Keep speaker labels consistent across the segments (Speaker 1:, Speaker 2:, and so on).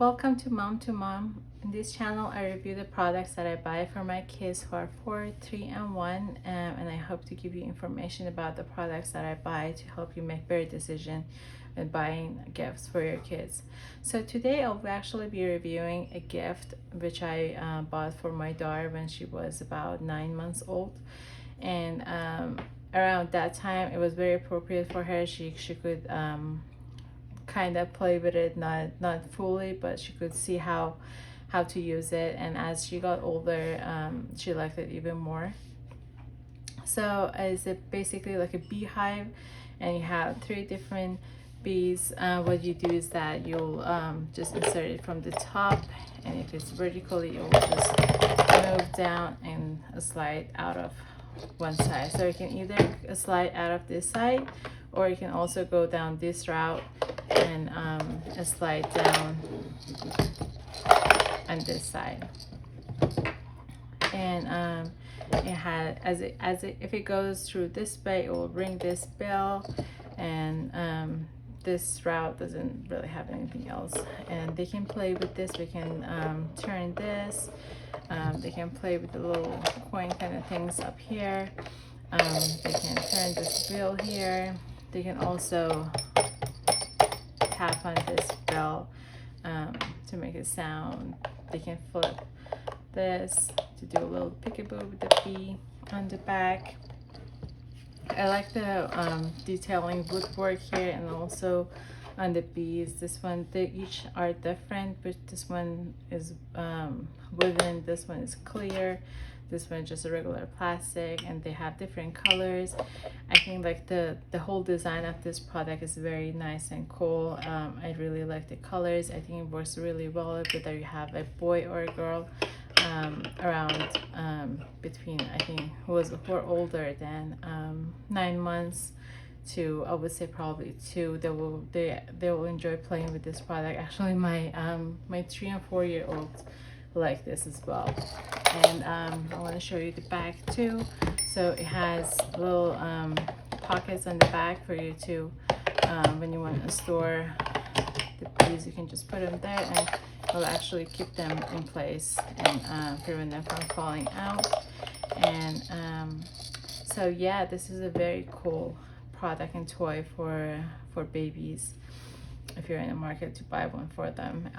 Speaker 1: Welcome to Mom. In this channel, I review the products that I buy for my kids who are 4, 3, and 1, and I hope to give you information about the products that I buy to help you make better decisions when buying gifts for your kids. So today I'll actually be reviewing a gift which I bought for my daughter when she was about 9 months old, and around that time it was very appropriate for her. She could kind of play with it, not fully, but she could see how to use it, and as she got older, she liked it even more. So it's basically like a beehive, and you have 3 different bees. What you do is that you'll just insert it from the top, and if it's vertically, you'll just move down and slide out of one side. So you can either slide out of this side, or you can also go down this route and slide down on this side. And it had if it goes through this way, it will ring this bell, and this route doesn't really have anything else. And they can play with this. We can turn this. They can play with the little coin kind of things up here. They can turn this wheel here. They can also tap on this bell to make a sound. They can flip this to do a little peekaboo with the bee on the back. I like the detailing woodwork here, and also on the bees. This one, they each are different, but this one is wooden, this one is clear, this one is just a regular plastic, and they have different colors. I think like the whole design of this product is very nice and cool. I really like the colors. I think it works really well whether you have a boy or a girl around between, I think, who are older than 9 months to, I would say, probably 2. They will enjoy playing with this product. Actually, my 3 and 4-year-olds like this as well. And I want to show you the back too. So it has little pockets on the back for you to when you want to store the bees, you can just put them there, and it'll actually keep them in place and prevent them from falling out. And so yeah, this is a very cool product and toy for babies if you're in the market to buy one for them.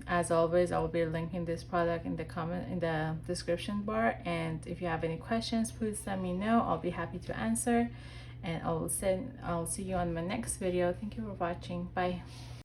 Speaker 1: As always, I'll be linking this product in the description bar, and if you have any questions, please let me know. I'll be happy to answer, and I'll see you on my next video. Thank you for watching. Bye.